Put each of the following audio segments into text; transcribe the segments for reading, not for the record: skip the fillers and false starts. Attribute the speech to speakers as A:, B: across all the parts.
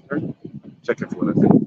A: Right? Check your phone, I think.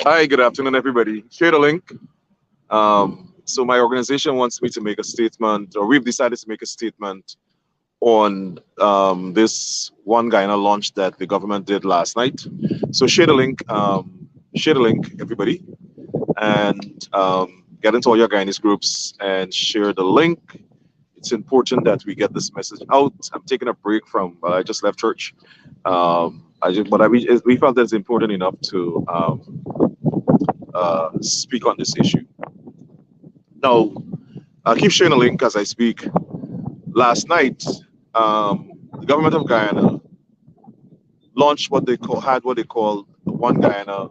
A: Hi, good afternoon, everybody. Share the link. So my organization wants me to make a statement, or we've decided to make a statement on this One Guyana launch that the government did last night. So share the link. Share the link, everybody, and get into all your Guyanese groups and share the link. It's important that we get this message out. I'm taking a break from. I just left church. We felt that it's important enough to speak on this issue. Now, I'll keep sharing the link as I speak. Last night, the government of Guyana launched what they call the One Guyana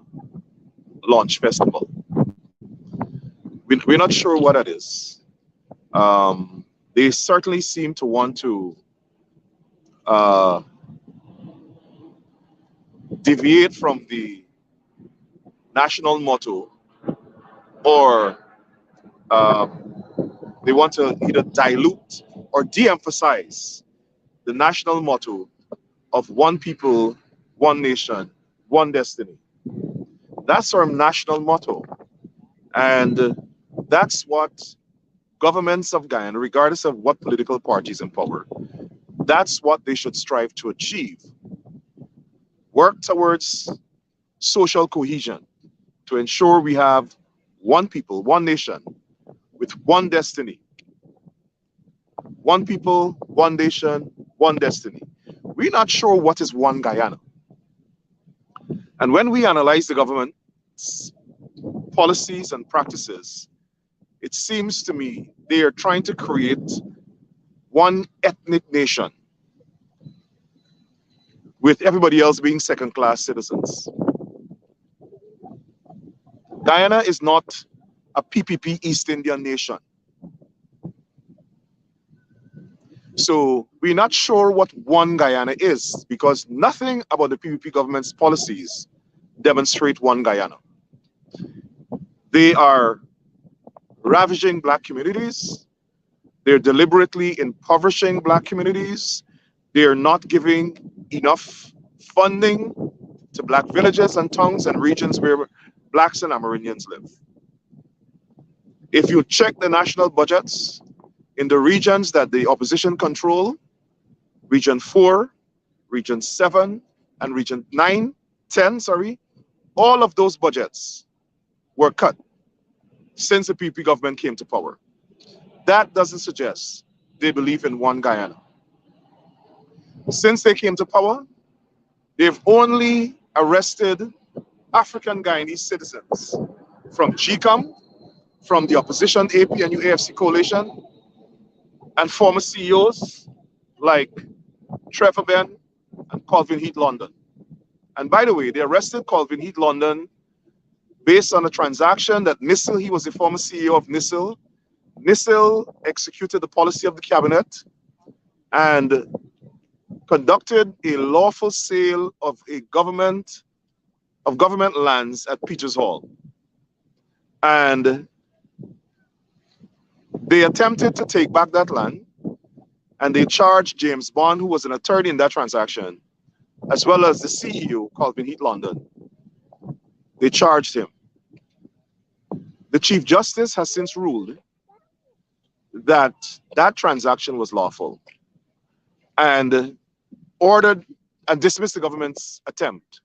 A: Launch Festival. We're not sure what that is. They certainly seem to want to uh, deviate from the national motto, or they want to either dilute or de-emphasize the national motto of one people, one nation, one destiny. That's our national motto. And that's what governments of Guyana, regardless of what political parties in power, that's what they should strive to achieve. Work towards social cohesion to ensure we have one people, one nation with one destiny. One people, one nation, one destiny. We're not sure what is one Guyana. And when we analyze the government's policies and practices, it seems to me they are trying to create one ethnic nation with everybody else being second class citizens. Guyana is not a PPP East Indian nation. So we're not sure what one Guyana is because nothing about the PPP government's policies demonstrate one Guyana. They are ravaging black communities. They're deliberately impoverishing black communities. They are not giving enough funding to black villages and towns and regions where blacks and Amerindians live. If you check the national budgets in the regions that the opposition control, Region 4, Region 7, and Region 9, 10, sorry, all of those budgets were cut since the PP government came to power. That doesn't suggest they believe in one Guyana. Since they came to power, they've only arrested African Guyanese citizens from GCOM, from the opposition APNU AFC coalition, and former CEOs like Trevor Ben and Colvin Heath London. And by the way, they arrested Colvin Heath London based on a transaction that NISIL, he was the former CEO of NISIL. NISIL executed the policy of the cabinet and conducted a lawful sale of a government of government lands at Peters Hall. And they attempted to take back that land, and they charged James Bond, who was an attorney in that transaction, as well as the CEO, Calvin Heath London. They charged him. The Chief Justice has since ruled that that transaction was lawful and ordered and dismissed the government's attempt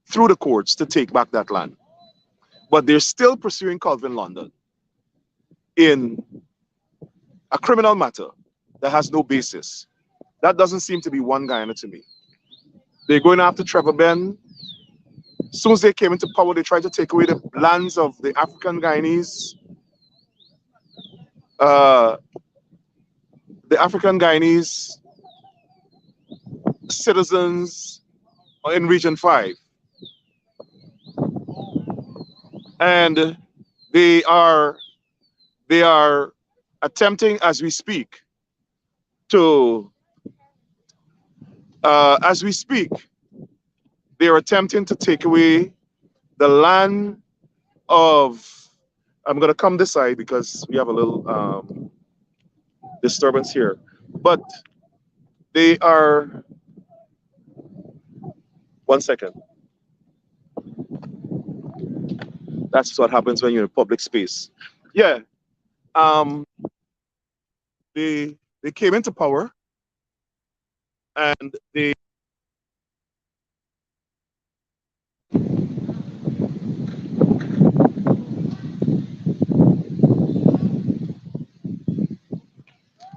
A: through the courts to take back that land. But they're still pursuing Calvin London in a criminal matter that has no basis. That doesn't seem to be One Guyana to me. They're going after Trevor Benn. As soon as they came into power, they tried to take away the lands of the African Guyanese. The African Guyanese citizens in Region 5. And they are attempting, as we speak, they're attempting to take away the land of, I'm going to come this side because we have a little disturbance here, but they are, one second. That's what happens when you're in public space. Yeah. They came into power and they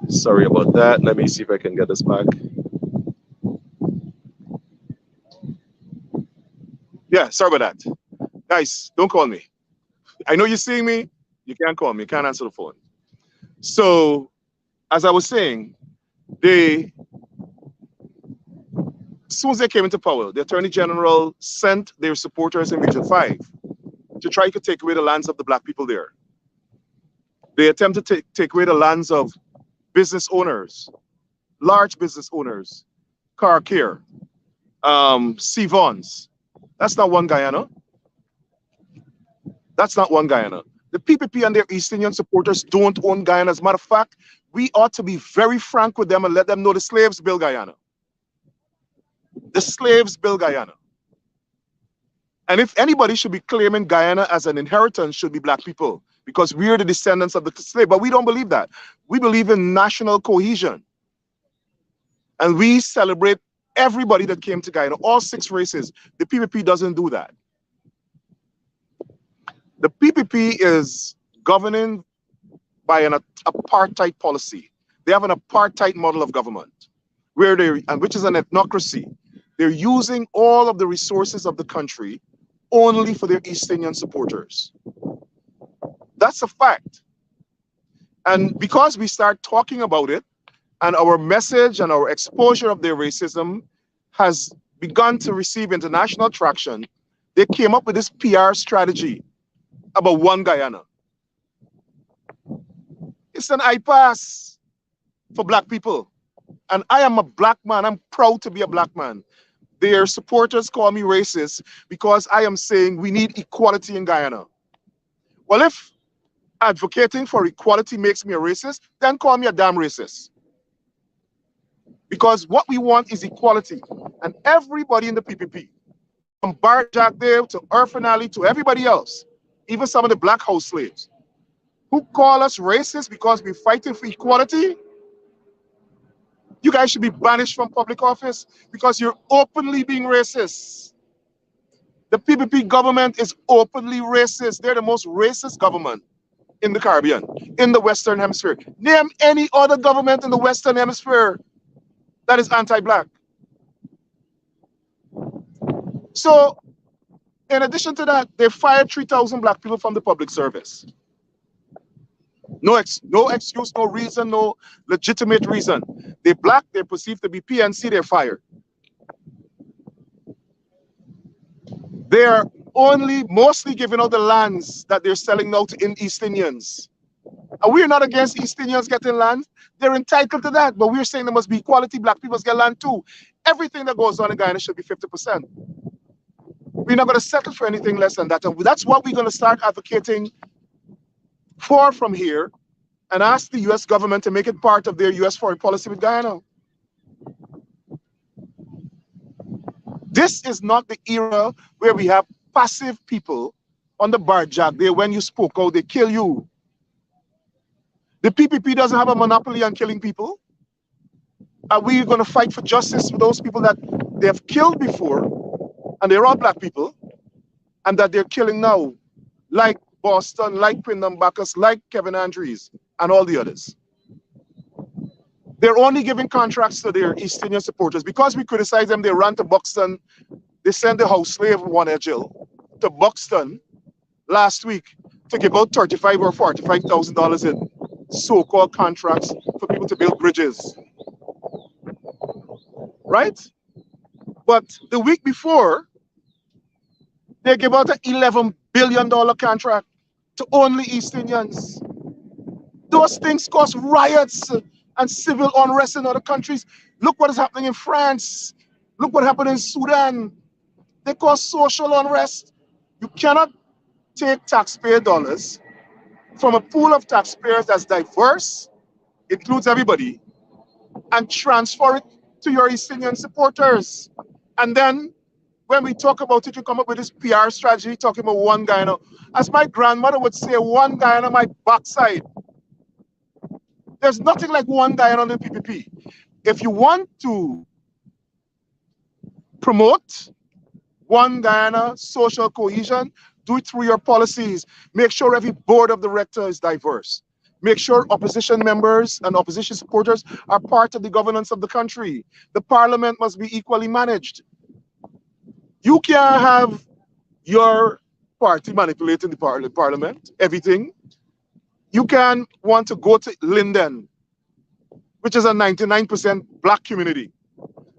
A: sorry about that. Let me see if I can get this back. Yeah, sorry about that. Guys, don't call me. I know you're seeing me. You can't call me. You can't answer the phone. So, as I was saying, as soon as they came into power, the Attorney General sent their supporters in Region 5 to try to take away the lands of the black people there. They attempted to take away the lands of business owners, large business owners, Car Care, Vons. That's not One Guyana. That's not One Guyana. The PPP and their East Indian supporters don't own Guyana. As a matter of fact, we ought to be very frank with them and let them know the slaves built Guyana. The slaves built Guyana. And if anybody should be claiming Guyana as an inheritance, should be black people, because we are the descendants of the slave. But we don't believe that. We believe in national cohesion. And we celebrate everybody that came to Guyana, all 6 races. The PPP doesn't do that. The PPP is governing by an apartheid policy. They have an apartheid model of government, which is an ethnocracy. They're using all of the resources of the country only for their East Indian supporters. That's a fact. And because we start talking about it, and our message and our exposure of their racism has begun to receive international traction, they came up with this PR strategy about One Guyana. It's an iPass for black people. And I am a black man. I'm proud to be a black man. Their supporters call me racist because I am saying we need equality in Guyana. Well, if advocating for equality makes me a racist, then call me a damn racist. Because what we want is equality. And everybody in the PPP, from Bart Jack Dale to Irfan Ali to everybody else, even some of the black house slaves, who call us racist because we're fighting for equality, you guys should be banished from public office because you're openly being racist. The PPP government is openly racist. They're the most racist government in the Caribbean, in the Western Hemisphere. Name any other government in the Western Hemisphere that is anti-black. So, in addition to that, they fired 3,000 black people from the public service. No excuse, no reason, no legitimate reason. They're black, they're perceived to be PNC, they're fired. They're only mostly giving out the lands that they're selling now to East Indians. And we're not against East Indians getting land. They're entitled to that, but we're saying there must be equality. Black people get land too. Everything that goes on in Guyana should be 50%. We're not going to settle for anything less than that. And that's what we're going to start advocating for from here, and ask the US government to make it part of their US foreign policy with Guyana. This is not the era where we have passive people on the bar jack there. When you spoke out, they kill you. The PPP doesn't have a monopoly on killing people. Are we going to fight for justice for those people that they have killed before, and they're all black people, and that they're killing now, like Boston, like Pindam Bacchus, like Kevin Andrews, and all the others? They're only giving contracts to their East Indian supporters. Because we criticize them, they ran to Buxton. They sent the house slave, One Jill, to Buxton last week to give out $35,000 or $45,000 in so-called contracts for people to build bridges. Right? But the week before, they gave out an $11 billion contract to only East Indians. Those things cause riots and civil unrest in other countries. Look what is happening in France. Look what happened in Sudan. They cause social unrest. You cannot take taxpayer dollars from a pool of taxpayers that's diverse, includes everybody, and transfer it to your East Indian supporters. And then when we talk about it, you come up with this PR strategy talking about One Guyana. As my grandmother would say, One Guyana, my backside. There's nothing like One Guyana on the PPP. If you want to promote One Guyana social cohesion, do it through your policies. Make sure every board of directors is diverse. Make sure opposition members and opposition supporters are part of the governance of the country. The parliament must be equally managed. You can't have your party manipulating the parliament, everything. You can want to go to Linden, which is a 99% black community.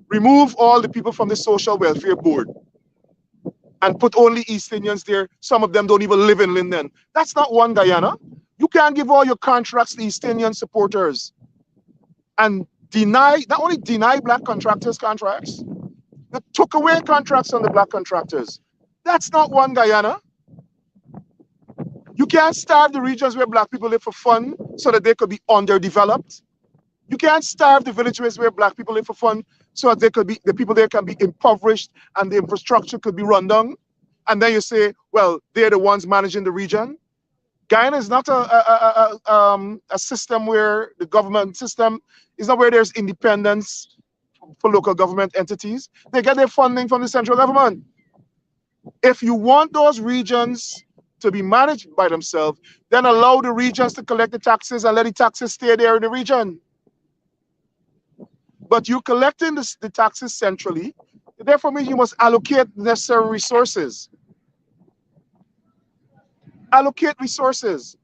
A: Remove all the people from the social welfare board and put only East Indians there. Some of them don't even live in Linden. That's not One Guyana. You can't give all your contracts to East Indian supporters and deny, not only deny black contractors contracts, you took away contracts on the black contractors. That's not One Guyana. You can't starve the regions where black people live for fun so that they could be underdeveloped. You can't starve the villages where black people live for fun so that they could be, the people there can be impoverished and the infrastructure could be run down. And then you say, well, they're the ones managing the region. Guyana is not a system where the government system is not where there's independence for local government entities. They get their funding from the central government. If you want those regions to be managed by themselves, then allow the regions to collect the taxes and let the taxes stay there in the region. But you collecting the taxes centrally, therefore means you must allocate necessary resources. Allocate resources.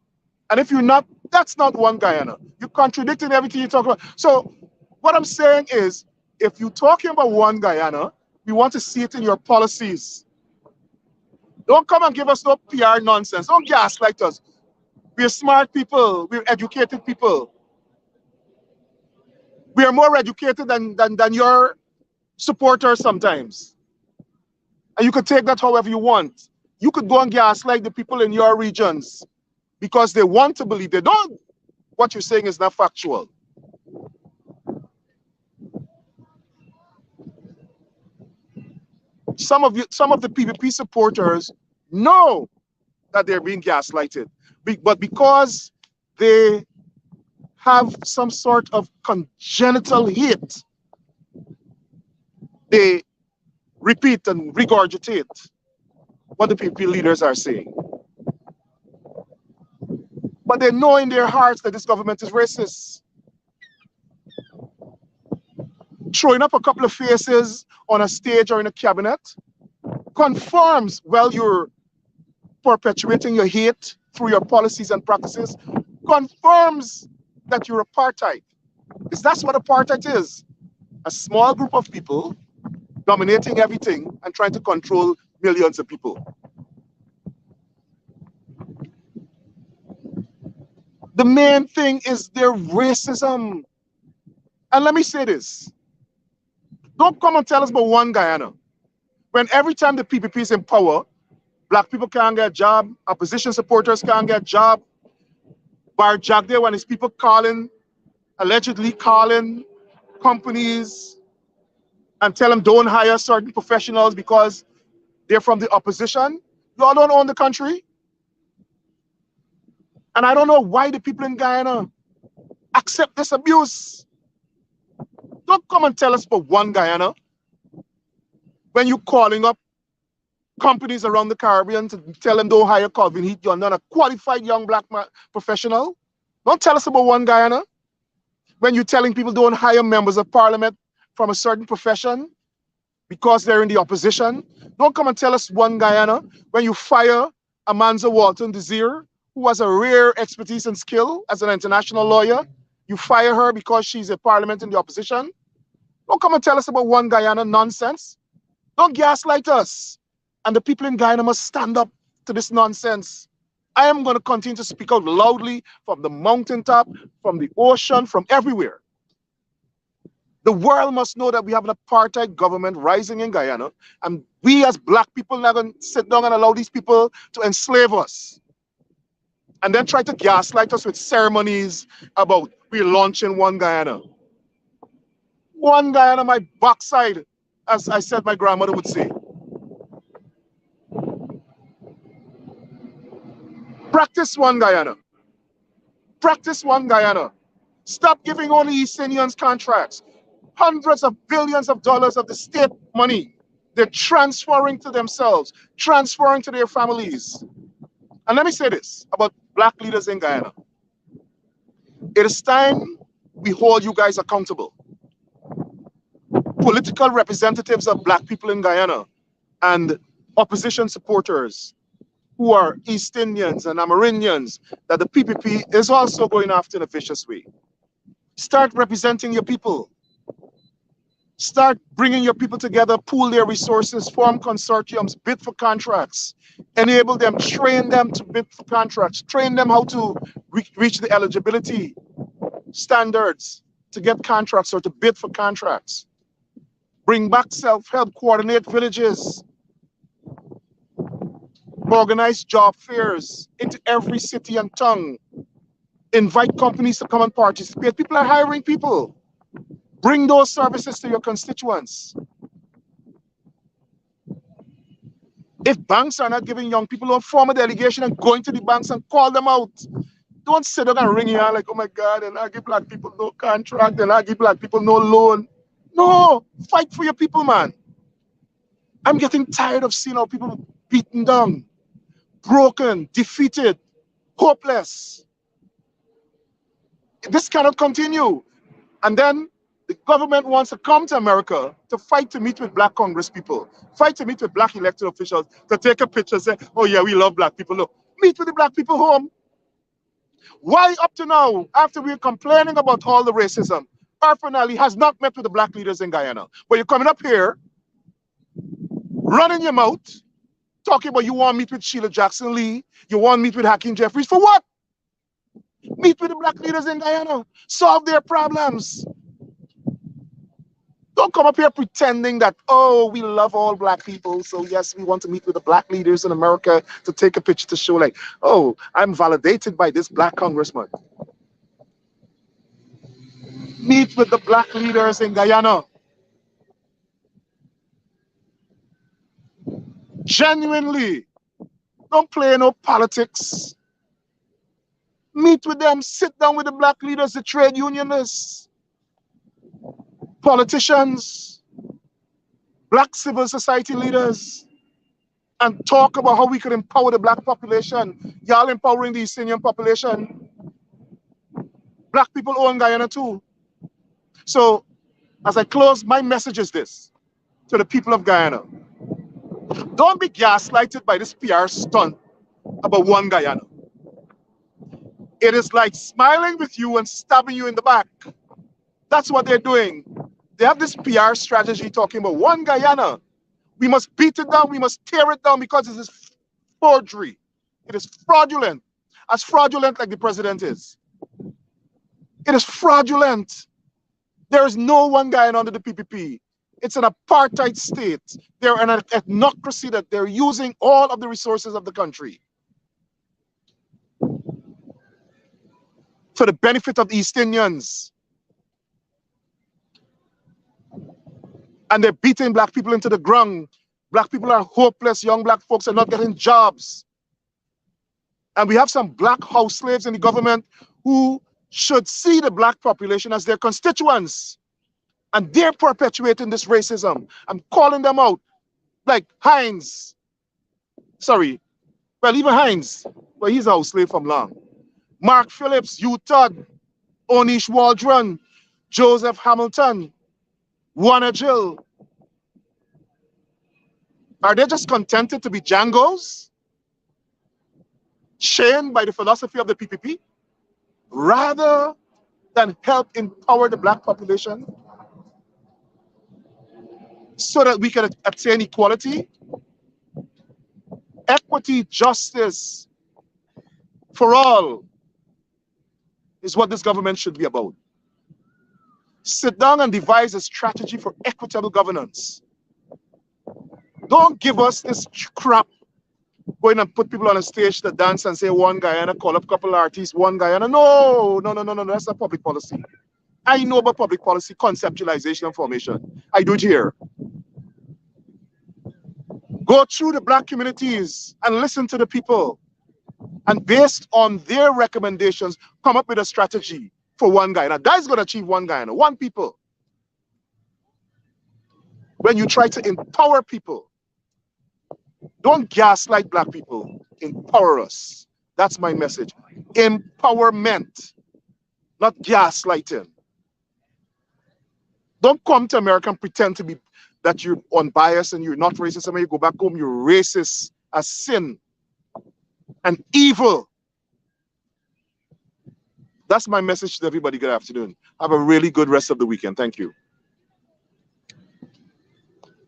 A: And if you're not, that's not One Guyana. You're contradicting everything you talk about. So what I'm saying is, if you're talking about One Guyana, we want to see it in your policies. Don't come and give us no PR nonsense. Don't gaslight us. We're smart people. We're educated people. We are more educated than your supporters sometimes. And you could take that however you want. You could go and gaslight the people in your regions because they want to believe. They don't. What you're saying is not factual. Some of the PPP supporters know that they're being gaslighted, but because they have some sort of congenital hate, they repeat and regurgitate what the PPP leaders are saying. But they know in their hearts that this government is racist. Throwing up a couple of faces on a stage or in a cabinet confirms, well, you're perpetuating your hate through your policies and practices, confirms that you're apartheid. Because that's what apartheid is. A small group of people dominating everything and trying to control millions of people. The main thing is their racism. And let me say this. Don't come and tell us about One Guyana. When every time the PPP is in power, black people can't get a job, opposition supporters can't get a job. Bar Jack there when his people calling, allegedly calling companies and tell them don't hire certain professionals because they're from the opposition. You all don't own the country. And I don't know why the people in Guyana accept this abuse. Don't come and tell us for One Guyana when you're calling up companies around the Caribbean to tell them don't hire Calvin Heath. You're not a qualified young black professional. Don't tell us about One Guyana when you're telling people don't hire members of parliament from a certain profession because they're in the opposition. Don't come and tell us One Guyana when you fire Amanza Walton Desir, who has a rare expertise and skill as an international lawyer. You fire her because she's a parliament in the opposition. Don't come and tell us about One Guyana nonsense. Don't gaslight us. And the people in Guyana must stand up to this nonsense. I am going to continue to speak out loudly from the mountaintop, from the ocean, from everywhere. The world must know that we have an apartheid government rising in Guyana, and we as black people are not going to sit down and allow these people to enslave us. And then try to gaslight us with ceremonies about we're launching One Guyana. One Guyana, my backside, as I said my grandmother would say. Practice One Guyana. Practice One Guyana. Stop giving only East Indians contracts. Hundreds of billions of dollars of the state money, they're transferring to themselves, transferring to their families. And let me say this about black leaders in Guyana. It is time we hold you guys accountable. Political representatives of black people in Guyana and opposition supporters who are East Indians and Amerindians that the PPP is also going after in a vicious way. Start representing your people. Start bringing your people together, pool their resources, form consortiums, bid for contracts, enable them, train them to bid for contracts, train them how to reach the eligibility standards to get contracts or to bid for contracts. Bring back self-help, coordinate villages, organize job fairs into every city and town, invite companies to come and participate. People are hiring people. Bring those services to your constituents. If banks are not giving young people, don't form a delegation and go into the banks and call them out. Don't sit down and ring your hand like, oh my God, and I give black people no contract, and I give black people no loan. No, fight for your people, man. I'm getting tired of seeing how people beaten down, broken, defeated, hopeless. This cannot continue. And then the government wants to come to America to fight to meet with black Congress people, fight to meet with black elected officials, to take a picture and say, oh yeah, we love black people. No, meet with the black people home. Why up to now, after we're complaining about all the racism, Arthur Ali has not met with the black leaders in Guyana? But you're coming up here, running your mouth, talking about you want to meet with Sheila Jackson Lee, you want to meet with Hakeem Jeffries. For what? Meet with the black leaders in Guyana. Solve their problems. Don't come up here pretending that, oh, we love all black people, so yes, we want to meet with the black leaders in America to take a picture to show like, oh, I'm validated by this black congressman. Meet with the black leaders in Guyana. Genuinely. Don't play no politics. Meet with them, sit down with the black leaders, the trade unionists, politicians, black civil society leaders, and talk about how we could empower the black population. Y'all empowering the East Indian population. Black people own Guyana too. So as I close, my message is this to the people of Guyana. Don't be gaslighted by this PR stunt about One Guyana. It is like smiling with you and stabbing you in the back. That's what they're doing. They have this PR strategy talking about One Guyana. We must beat it down. We must tear it down because it is forgery. It is fraudulent. As fraudulent like the president is. It is fraudulent. There is no One Guyana under the PPP. It's an apartheid state. They're an ethnocracy that they're using all of the resources of the country for the benefit of East Indians. And they're beating black people into the ground. Black people are hopeless. Young black folks are not getting jobs. And we have some black house slaves in the government who should see the black population as their constituents. And they're perpetuating this racism. I'm calling them out. Like Hines. Sorry. Well, even Hines. Well, he's a house slave from long. Mark Phillips, Hugh Todd, Onish Waldron, Joseph Hamilton, Warner Jill. Are they just contented to be Django's? Chained by the philosophy of the PPP? Rather than help empower the black population so that we can attain equality, equity, justice for all is what this government should be about. Sit down and devise a strategy for equitable governance. Don't give us this crap going and put people on a stage to dance and say One Guyana, call up a couple artists, One Guyana. No, that's not public policy. I know about public policy, conceptualization and formation. I do it here. Go through the black communities and listen to the people. And based on their recommendations, come up with a strategy for One Guyana. That is going to achieve One Guyana, one people. When you try to empower people, don't gaslight black people. Empower us. That's my message. Empowerment, not gaslighting. Don't come to America and pretend to be that you're unbiased and you're not racist. And when you go back home, you're racist as sin and evil. That's my message to everybody. Good afternoon. Have a really good rest of the weekend. Thank you.